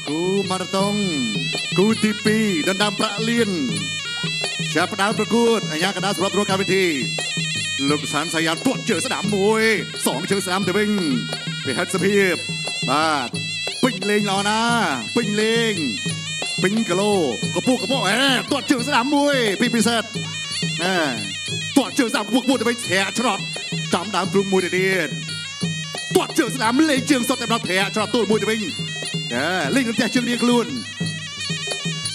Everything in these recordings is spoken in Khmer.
គូម៉ារ៉ាតុងគូទី2ដណ្ដើមប្រាក់លានចាប់ផ្ដើមប្រកួតអាញាកណ្ដាលសម្រាប់រកកម្មវិធីលោកសានសាយ៉ានទាត់ជើងស្ដាំមួយ2ជើងស្ដាំទៅវិញពីហិតសភាពបាទពេញលេងល្អណាពេញលេងពេញគីឡូកពុះទាត់ជើងស្ដាំមួយពីពិសេសទាត់ជើងស្ដាំពុះទៅវិញធាក់ច្រត់ចំដើមទ្រូងមួយទៅទៀតទាត់ជើងស្ដាំលេងជើងសុតតែដល់ធាក់ច្រត់ទូលមួយទៅវិញលេងនឹងផ្ទះជើងរៀងខ្លួន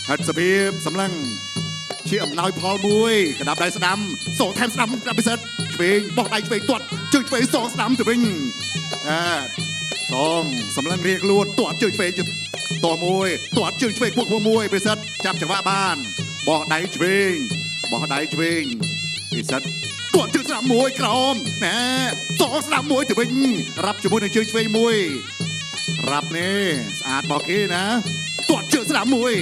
ហិតសភាពសម្លឹងជាអំណោយផលមួយកណ្ដាប់ដៃស្ដាំសងថែមស្ដាំក្រាបពិសិដ្ឋឆ្វេងបោះដៃឆ្វេងទាត់ជើងឆ្វេងសងស្ដាំទៅវិញសងសម្លឹងរៀងខ្លួនទាត់ជើងឆ្វេងតមួយទាត់ជើងឆ្វេងពួកមួយពិសិដ្ឋចាប់ចង្វាក់បានបោះដៃឆ្វេងពិសិដ្ឋទាត់ជើងស្ដាំមួយក្រោមសងស្ដាំមួយទៅវិញរាប់ជាមួយនឹងជើងឆ្វេងមួយរាប់នេះស្អាតបោះគេណាទាត់ជើងស្ដាំមួយ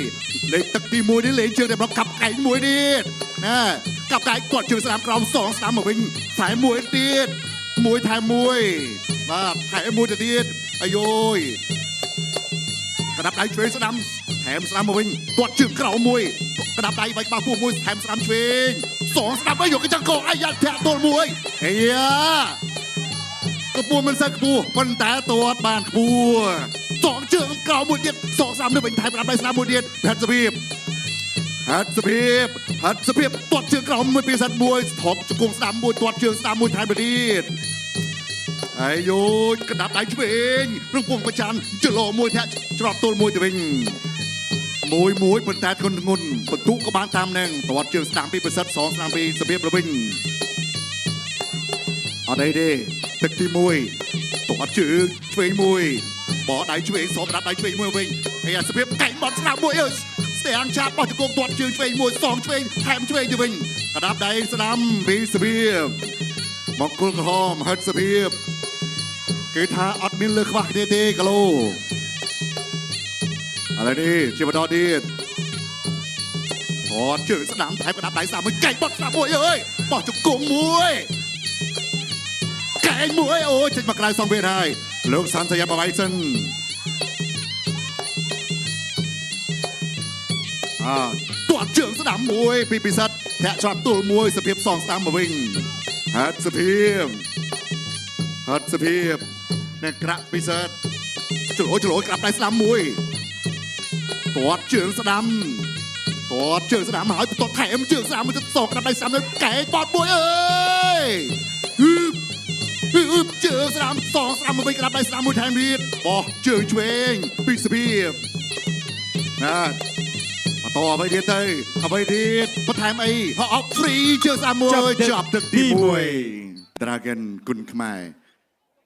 លេខទឹកទី1នេះលេងជើងតែប្រកកាប់កែងមួយទៀតកាប់កែងទាត់ជើងស្ដាំក្រោម2ស្ដាំមកវិញថែមមួយទៀតមួយថែមមួយបាទថែមមួយទៅទៀតអាយយក្តាប់ដៃឆ្វេងស្ដាំថែមស្ដាំមកវិញទាត់ជើងក្រោមមួយក្តាប់ដៃបាច់បោះពោះមួយថែមស្ដាំឆ្វេង2ស្ដាំទៅយកកញ្ចឹងកោអាយ៉ាធាក់ទល់មួយអាយ៉ាកពស់មិនសឹកខ្ពស់ប៉ុន្តែទាត់បានខ្ពស់2ជើងក្រោមមួយទៀត2ស្ដាំទៅវិញថែមក្តាប់ដៃស្ដាំមួយទៀតហិតសភាពទាត់ជើងក្រោមមួយពីសិតមួយថប់ជង្គង់ស្ដាំមួយទាត់ជើងស្ដាំមួយថែមទៅទៀតអាយូក្តាប់ដៃឆ្វេងរំពងប្រច័នចលោមួយធាក់ច្រត់ទល់មួយទៅវិញមួយប៉ុន្តែធ្ងន់បន្ទុកក៏បានតាមនឹងទាត់ជើងស្ដាំពីពិសិដ្ឋ2ស្ដាំពីសភាពទៅវិញអត់អីទេទឹកទី1ទាត់ជើងឆ្វេងមួយបោះដៃឆ្វេងក្តាប់ដៃឆ្វេងមួយវិញហើយសភាពកែងបត់ស្ដាំមួយអើយស្ទះឆាបបោះជង្គង់ទាត់ជើងឆ្វេងមួយ2ឆ្វេងថែមឆ្វេងទៅវិញក្តាប់ដៃស្ដាំពីសភាពមកគល់ក្រហមហិតសភាពគេថាអត់មានលើខ្វះគ្នាទេគីឡូឥឡូវនេះជាបន្តទៀតទាត់ជើងស្ដាំថែមក្តាប់ដៃស្ដាំមួយកែងបត់ស្ដាំមួយអើយបោះជង្គង់មួយកែងមួយអូចេញមកក្រៅសងវេទហើយលោកសានសយ៉ាបវៃសិនទាត់ជើងស្ដាំមួយពីពិសិដ្ឋធាក់ច្រត់ទល់មួយសភាព2ស្ដាំមកវិញហិតសភាពអ្នកក្រាក់ពិសិដ្ឋចលោក្រាប់ដៃស្ដាំមួយទាត់ជើងស្ដាំហើយទាត់ថែមជើងស្ដាំមួយទៅ2ក្រាប់ដៃស្ដាំទៅកែបត់មួយអើយជើងស្ដាំ2ស្ដាំមកវិញក្រាប់ដៃស្ដាំមួយថែមទៀតបោះជើងឆ្វេងពីសភាពតអ្វីទៀតទៅអ្វីទៀតបន្ថែមអីហោអត់ហ្វ្រីជើងស្ដាំមួយចាប់ទឹកទី1 Dragon គុណខ្មែរ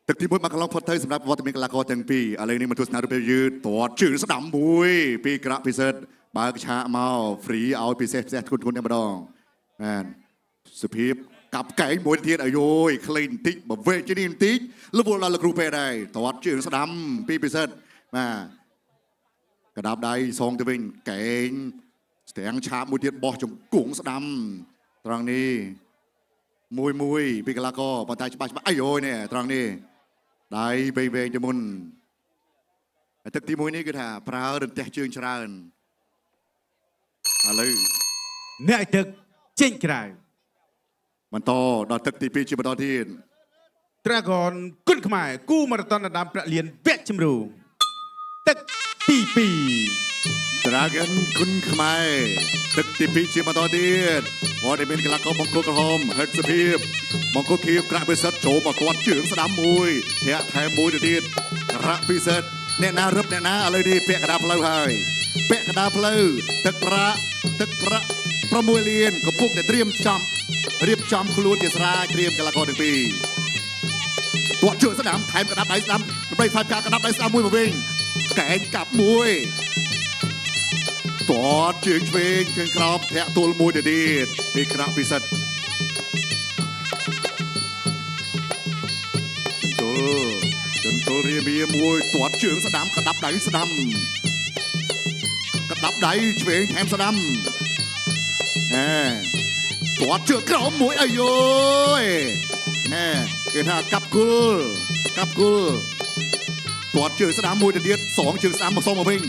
ទឹកទី1មកកន្លងផុតទៅសម្រាប់វត្តមានកីឡាករទាំងពីរឥឡូវនេះមកទស្សនារូបភាពយឺតទាត់ជើងស្ដាំមួយពីក្រាក់ពិសិដ្ឋបើកឆាកមកហ្វ្រីឲ្យពិសេសធ្ងន់តែម្ដងបានសុភាពកាប់កែងមួយទៀតអាយយក្លែងបន្តិចបើវេជនេះបន្តិចលវលដល់លោកគ្រូពេទ្យដែរទាត់ជើងស្ដាំពីពិសិដ្ឋបាទកដាប់ដៃសងទៅវិញកែងស្ទាំងឆាបមួយទៀតបោះជង្គង់ស្ដាំត្រង់នេះមួយពីកីឡាករប៉ុន្តែច្បាស់អាយយនេះត្រង់នេះដៃវែងទៅមុនទឹកទី1នេះគឺថាប្រើរន្ទះជើងច្រើនឥឡូវអ្នកទឹកចេញក្រៅបន្តដល់ទឹកទី2ជាបន្តទៀត Dragon គុណខ្មែរគូម៉ារ៉ាតុនដណ្ដើមប្រាក់លានវគ្គជម្រុំទឹកទី2 Dragon គុណខ្មែរទឹកទី2ជាបន្តទៀតវត្តមានកីឡាករបង្គោលក្រហមហិតសភាពបង្គោលខៀវក្រាក់ពិសិដ្ឋចូលមកគាត់ជើងស្ដាំមួយធាក់ថែមមួយទៅទៀតក្រាក់ពិសិដ្ឋអ្នកណារឹបអ្នកណាឥឡូវនេះពាក់កណ្ដាលផ្លូវហើយពាក់កណ្ដាលផ្លូវទឹកប្រាក់6លានកំពុងតែត្រៀមចំខ្លួនជាស្រេចត្រៀមកីឡាករទាំងពីរទាត់ជើងស្ដាំថែមកណ្ដាប់ដៃស្ដាំដើម្បីផាត់ការកណ្ដាប់ដៃស្ដាំមួយមកវិញកែងកាប់មួយទាត់ជើងឆ្វេងជើងក្រោមធាក់ទល់មួយទៅទៀតពីក្រាក់ពិសិដ្ឋចន្ទល់រៀបមួយទាត់ជើងស្ដាំកណ្ដាប់ដៃស្ដាំកណ្ដាប់ដៃឆ្វេងថែមស្ដាំទាត់ជើងក្រោមមួយអាយយគេថាកាប់គល់ទាត់ជើងស្ដាំមួយទៅទៀត2ជើងស្ដាំមកសងមកវិញ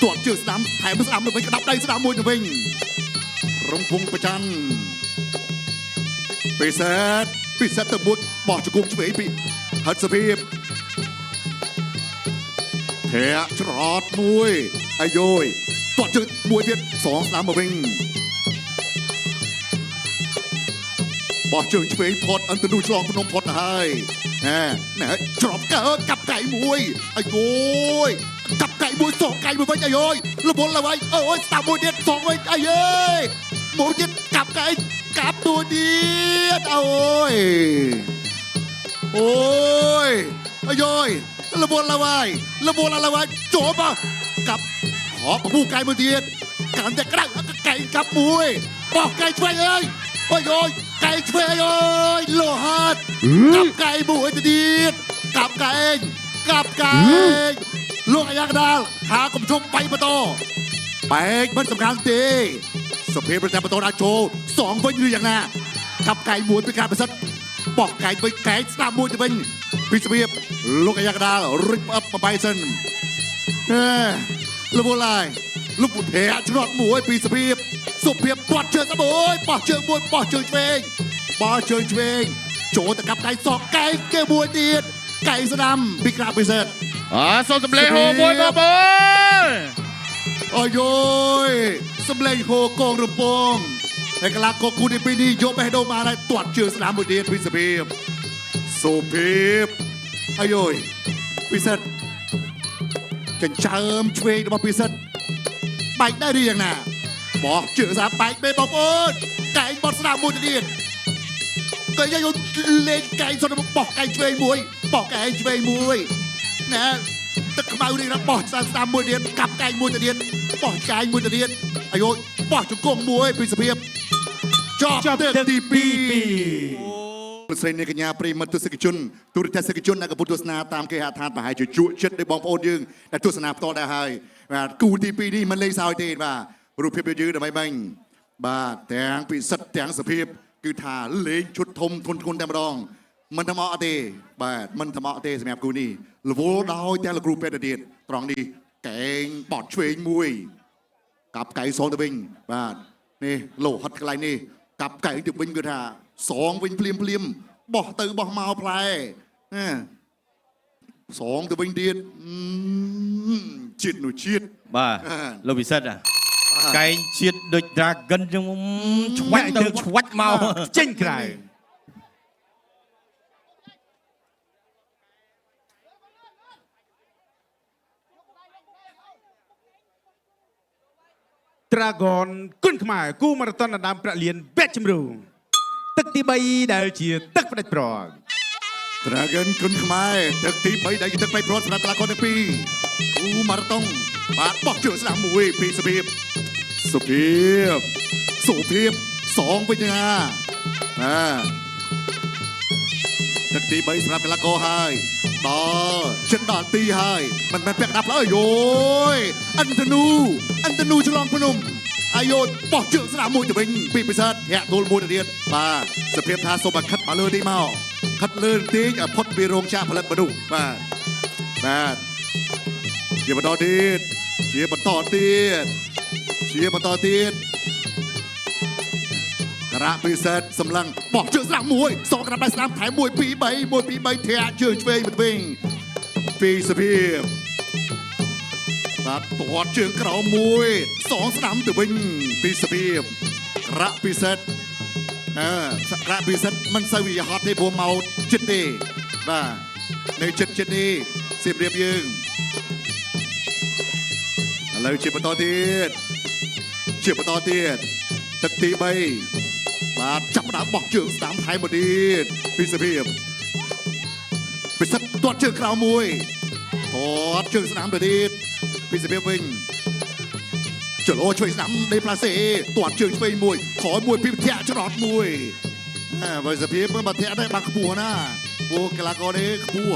ตรวจเจอสนามแถมสนามหนึ่งเป็นกระดับได้สนามมวยหนึ่งเป็นรงพงประจันปีเซตตะบุดบอกจะกุมช่วยปีฮัตสปีบเทียชรอดมวยไอโยยตรวจเจอมวยเพียรสองสนามมาเป็นบอกเจอช่วยพอดอันตนูฉลองพนมพอดให้นะจอบเกิดกับไก่มวยไอ้โยกับไก่มวยสองไก่มวยไว้ไอ้โยระบนละไว้สามมวยเด็ดสองไว้ไอ้เย้มวยเด็ดกับไก่กับตัวเดียดโอ้ยไอ้โยระบนละไว้โจบอ่ะกับขอผู้ไก่มวยเดียดการจะกระดังไก่กับมวยบอกไก่ช่วยเลยโอ้ยไก่ช่วยเลยโลหัดกับไก่มวยเดียดกับไก่ลูกอายักดาลหากรมชมไปประตูไปมันสำคัญตีสเปรย์ประจำประตูนาโชสองคนยืนอย่างน่ะกับไก่มวยเป็นการประสัดบอกไก่ไปไก่สนามมวยจะเป็นพิศเบียบลูกอายักดาลริบอัพมาไปเซนลูกโบราณลูกบุตรแห่ชรอดมวยพิศเบียบสุเพียบปอดเชิญสมวยปอดเชิญมวยปอดเชิญเวงโจแต่กับไก่สองไก่เกมวยเดียดไก่สนามพิกราพิเศษส่งสำเร็จโหบวยมาบอยโอ้ยสำเร็จโหกองระปงเอกลักษณ์ของกูในปีนี้ยกไปให้โดมาได้ตรวจเชื้อสนามบดีพิเศษสุพีบโอ้ยพิเศษจะเชิมช่วยมาพิเศษไปได้ดีอย่างน่ะบอกเชื้อสามไปไม่บอกโอ้ไก่บอลสนามบดีก็ยังเล่นไก่สนามบอกไก่ช่วยมวยบอกไก่ช่วยมวยนะตะขมาดีนะปอดสามมวยเดียนกับไก่มวยเดียนปอดไก่มวยเดียนอายุปอดจุกงมวยพิศเพียบจอบเด็กตีปีเสนในกัญญาปริมาตุสกิจุนตุริตสกิจุนนักบุตรศาสนาตามเกหะทานไปให้จุเช็ดได้บองโอนยืงแต่ตุสนาต่อได้ให้กูตีปีนี่มันเลยสาวเตนว่ารูปเพียบยืดได้ไหมบ้างบาแต่งปีสัตแต่งสเพียบคือทาเลี้ยชุดทมทุนแต่มาดองมันทำเอาเตะบาดมันทำเอาเตะสมัยกูนี่หรือว่าเราแต่ละกลุ่มเป็นเดียดตรองดีแกงปอดช่วยมวยกับไก่สองตัวบิงบาดนี่โลหัดไกลนี่กับไก่ตัวบิงก็ท่าสองบิงเพลียมบอกตื่นบอกเมาพลายสองตัวบิงเดียดชิดหนูชิดบ้าโลบิสัตอ่ะไก่ชิดโดยดรากันยังชวัดตัวชวัดเมาเจ๊งไกลตรากอนกุ้นขมายกู้มาราธอนดำประเลียนเบชมรูตึกตีใบได้เชียตึกประเดปรองตรากอนกุ้นขมายตึกตีใบได้ตึกไปพร้อมสนามตะลากรในปีกู้มาราธอนบาดบอกเจอสนามมวยปีสุพีบสองไปยังไงตึกตีใบสนามตะลากรให้ต่อฉันด่านตีให้มันแปลกดับแล้วโย้ยอันธนูฉลองพนมอายุบอกเจอสนามมวยจะเป็นปีพิศดแหกโดนมวยเดียดมาสเปียบทาสมบัติคัดมาเลยดีเมาคัดเลื่อนตีพดบีโรงชาพลัดมาดูมาเชียร์มาต่อตีดกระปีเซตสำลังบอกเจอสนามมวยสองกระไปสนามถ่ายมวยปีใบแทะเจอช่วยมันวิ่งปีสเปียบตัดตัวเชิงกระมวยสองสนามตัววิ่งปีสเปียบกระปีเซตมันสวีฮอตในบัวเมาจิตดีบ้าในจิตนี้เสียบเรียบยืงอะไรเชียร์มาต่อเตียดตักตีใบบาดจับดาบบอกเชิงสนามไทยบดีปีสเปียบปีสัตตัวเชิงกระมวยถอดเชิงสนามเดียดปีสเปียบวิ่งเจโลช่วยสนามในปลาเสตัวเชิงช่วยมวยขอมวยพิมพ์แทะฉลอดมวยปีสเปียบเมื่อมาแทะได้บางขบัวนะบัวกลากรเด็กขบัว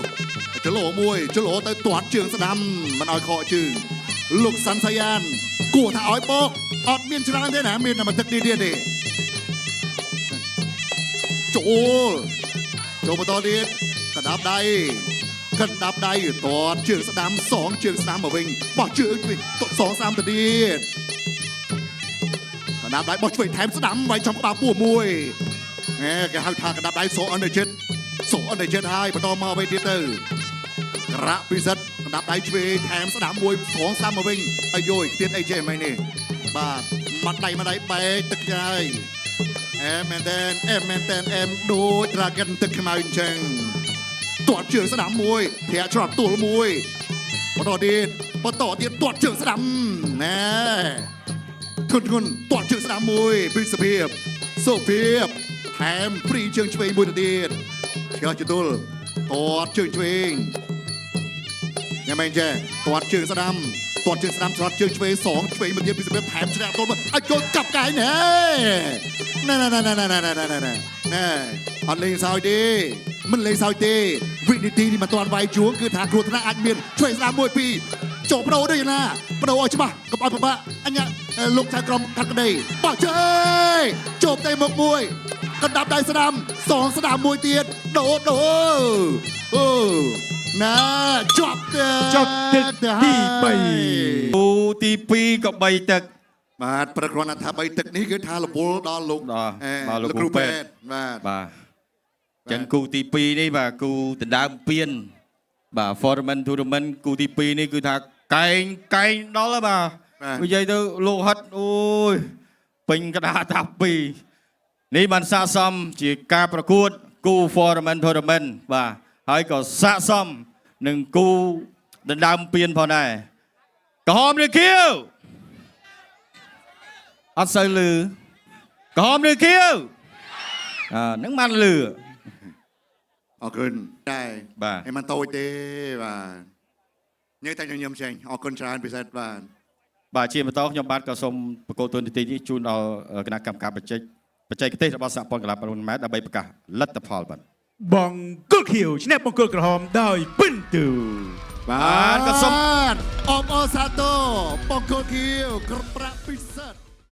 เจโลมวยเจโลแต่ตัวเชิงสนามมันเอาคอชื่อลูกสันสยานกูถ้าอ้อยปอกอดเมียนชนะได้หนาเมียนน่ะมันตึกดีเดียโจมาต่อดีกระดับใด កណ្ដាប់ដៃតតជើងស្ដាំ2ជើងស្ដាំមកវិញបោះជើងវិញតត2 3ទៅទៀតកណ្ដាប់ដៃបោះឆ្វេងថែមស្ដាំវាយចំក្បាលពោះមួយគេហៅថាកណ្ដាប់ដៃសូអនដេចិត្តហើយបន្តមកវិញទៀតទៅក្រាក់ពិសិដ្ឋកណ្ដាប់ដៃឆ្វេងថែមស្ដាំមួយ2 3មកវិញអាយយទៀតអីចេះមិននេះបាទមាត់ដៃបែកទឹកហើយមែនតែនដូច Dragon ទឹកខ្មៅអញ្ចឹងទាត់ជើងស្ដាំមួយធាក់ច្រត់ទួលមួយបន្តទៀតទាត់ជើងស្ដាំណែធុនទាត់ជើងស្ដាំមួយពីសុភាពថែមព្រីជើងឆ្វេងមួយទៅទៀតឆ្កឹះចតុលទាត់ជើងឆ្វេងញ៉ាំមែនចេះទាត់ជើងស្ដាំច្រត់ជើងឆ្វេង2ឆ្វេងមកទៀតពីសុភាពថែមជ្រះទល់មកឲ្យចូលកាប់កាយណែអត់លេងសើចទេមិនលេងសើចទេវិនិតិនេះមិនទាន់វាយជួងគឺថាគ្រោះថ្នាក់អាចមានឆ្វេងស្ដាំមួយពីរចូលប្រូដូចណាប្រូឲ្យច្បាស់កុំឲ្យពិបាកអញ្ញាលោកចៅក្រមកាត់ក្តីបោះជើងជប់ទៅមុខមួយកណ្ដាប់ដៃស្ដាំ2ស្ដាំមួយទៀតដូអូណាជាប់ទឹកទី3 គូទី2ក៏3ទឹក បាទប្រក្រណថា3ទឹកនេះគឺថាលពលដល់លោក លោកគ្រូពេទ្យបាទចឹងគូទី2នេះបាទគូដណ្ដើមពៀនបាទ Foreman Tournament គូទី2នេះគឺថាកែងដល់ហើយបាទនិយាយទៅលោកហិតអូយពេញកដាតា2នេះបានស័ក្តិសមជាការប្រកួតគូ Foreman Tournament បាទហើយក៏ស័ក្តិសមនឹងគូដណ្ដើមពៀនផងដែរក្រហមឬខៀវអត់សូវលឺក្រហមឬខៀវនឹងបានលឺអរគុណដែរបាទឯមិនតូចទេបាទញ៉ៃតែញញឹមចេញអរគុណច្រើនពិសេសបាទជាបន្តខ្ញុំបាទក៏សូមប្រកួតទូនីតិនេះជូនដល់គណៈកម្មការបច្ចេកទេសរបស់សហព័ន្ធកីឡាប៉ាល់ម៉ែតដើម្បីប្រកាសលទ្ធផលបាទបង្គោលខៀវឈ្នះបង្គោលក្រហមដោយពិនទូបាទក៏សូមអបអរសាទរបង្គោលខៀវក្រប្រាក់ពិសេស